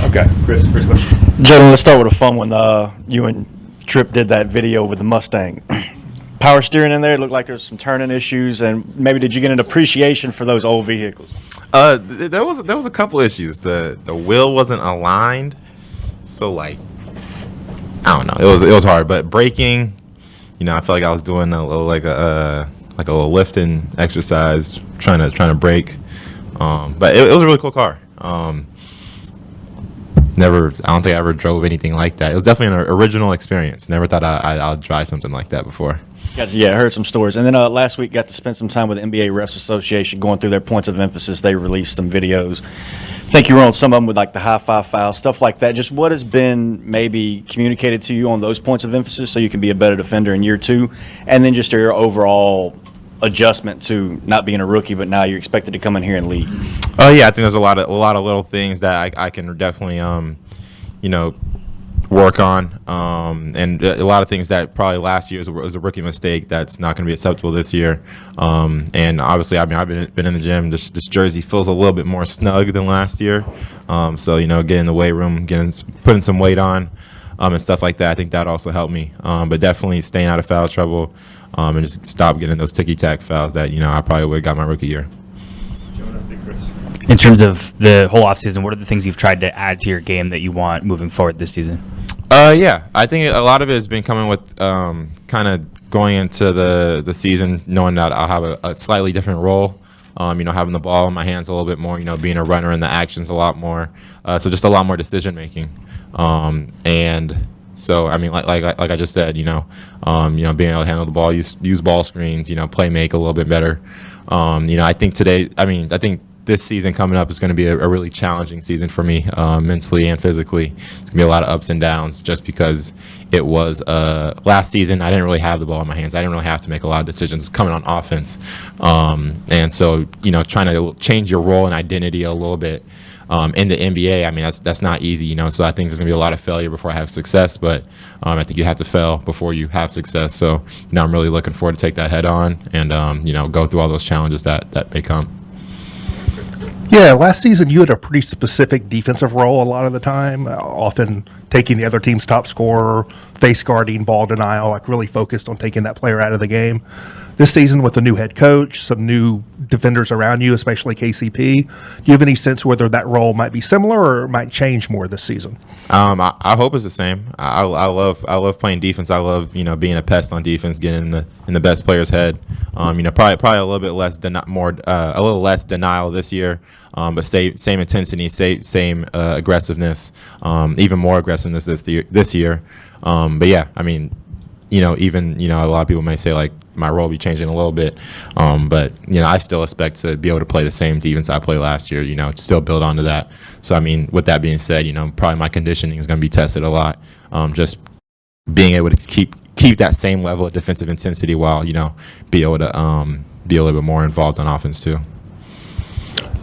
Okay, Chris, first question. Jaylen, let's start with a fun one. You and Tripp did that video with the Mustang. Power steering in there, it looked like there was some turning issues, and maybe did you get an appreciation for those old vehicles? There was a couple issues. The wheel wasn't aligned, so like I don't know. It was hard, but braking, I felt like I was doing a little like a little lifting exercise, trying to brake. But it was a really cool car. I don't think I ever drove anything like that. It was definitely an original experience. Never thought I'd drive something like that before. Yeah, I heard some stories. And then last week got to spend some time with the NBA Refs Association going through their points of emphasis. They released some videos. I think you were on some of them with like the high five foul, stuff like that. Just what has been maybe communicated to you on those points of emphasis so you can be a better defender in year two? And then just your overall adjustment to not being a rookie, but now you're expected to come in here and lead. Oh yeah, I think there's a lot of little things that I can definitely work on, and a lot of things that probably last year was a rookie mistake that's not going to be acceptable this year. And obviously, I've been in the gym. This jersey feels a little bit more snug than last year. So getting in the weight room, putting some weight on, and stuff like that. I think that also helped me. But definitely staying out of foul trouble, and just stop getting those ticky-tack fouls that I probably would have got my rookie year. In terms of the whole offseason, what are the things you've tried to add to your game that you want moving forward this season? Yeah, I think a lot of it has been coming with kind of going into the season knowing that I'll have a slightly different role. Having the ball in my hands a little bit more, being a runner in the actions a lot more. So just a lot more decision making. And so, I mean, like I just said, being able to handle the ball, use ball screens, play make a little bit better. I think this season coming up is going to be a really challenging season for me, mentally and physically. It's going to be a lot of ups and downs just because it was last season I didn't really have the ball in my hands. I didn't really have to make a lot of decisions coming on offense. And so, trying to change your role and identity a little bit in the NBA, I mean, that's not easy, So I think there's going to be a lot of failure before I have success, but I think you have to fail before you have success. So, I'm really looking forward to take that head on and, go through all those challenges that may come. Yeah, last season you had a pretty specific defensive role a lot of the time, often taking the other team's top scorer, face guarding, ball denial, like really focused on taking that player out of the game. This season with a new head coach, some new defenders around you, especially KCP, do you have any sense whether that role might be similar or might change more this season? I hope it's the same. I love playing defense. I love being a pest on defense, getting in the best player's head. Probably a little bit less a little less denial this year, but same intensity, same aggressiveness, even more aggressiveness this year. But yeah, I mean, even a lot of people may say like my role will be changing a little bit, but I still expect to be able to play the same defense I played last year. Still build onto that. So I mean, with that being said, probably my conditioning is going to be tested a lot. Just being able to keep that same level of defensive intensity while be able to be a little bit more involved on offense too.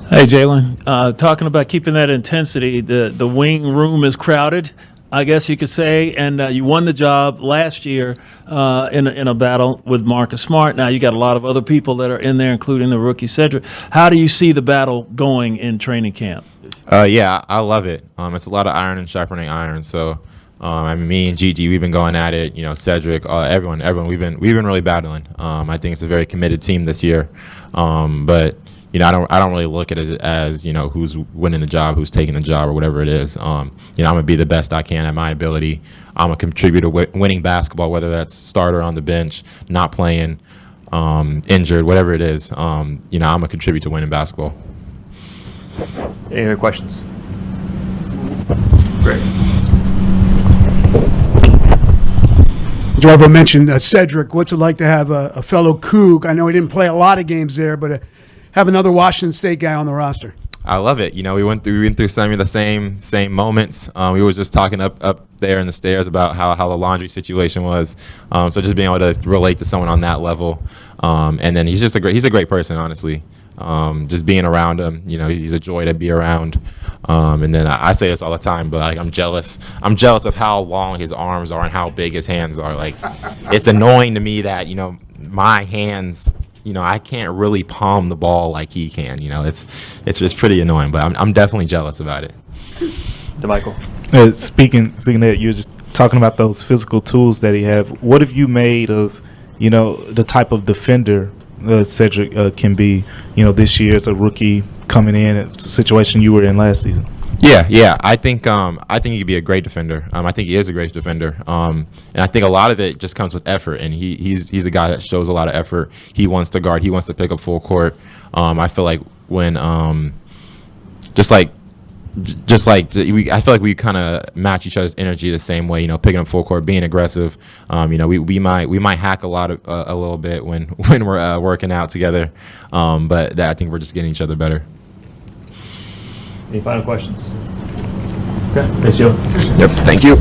Hey Jaylen, talking about keeping that intensity, the wing room is crowded, I guess you could say, and you won the job last year in a battle with Marcus Smart. Now you got a lot of other people that are in there, including the rookie Cedric. How do you see the battle going in training camp? Yeah, I love it. It's a lot of iron and sharpening iron. So, I mean, me and Gigi, we've been going at it. Cedric, everyone, we've been really battling. I think it's a very committed team this year, but. I don't really look at it as who's winning the job, who's taking the job, or whatever it is. I'm gonna be the best I can at my ability. I'm a contributor winning basketball, whether that's starter on the bench, not playing, injured, whatever it is. I'm a contribute to winning basketball. Any other questions? Great. Jarvo mentioned Cedric. What's it like to have a fellow Coug? I know he didn't play a lot of games there, but have another Washington State guy on the roster. I love it. We went through some of the same moments. We were just talking up there in the stairs about how the laundry situation was. So just being able to relate to someone on that level, and then he's a great person, honestly. Just being around him, he's a joy to be around. And then I say this all the time, but like I'm jealous of how long his arms are and how big his hands are. Like it's annoying to me that my hands I can't really palm the ball like he can. It's just pretty annoying, but I'm definitely jealous about it. DeMichael. Speaking of that, you were just talking about those physical tools that he have. What have you made of, the type of defender Cedric can be, this year as a rookie coming in? It's a situation you were in last season. Yeah. I think he could be a great defender. I think he is a great defender. And I think a lot of it just comes with effort. And he's a guy that shows a lot of effort. He wants to guard. He wants to pick up full court. I feel like when I feel like we kind of match each other's energy the same way. Picking up full court, being aggressive. We might hack a little bit when we're working out together. But I think we're just getting each other better. Any final questions? Okay, thanks, Joe. Yep. Thank you.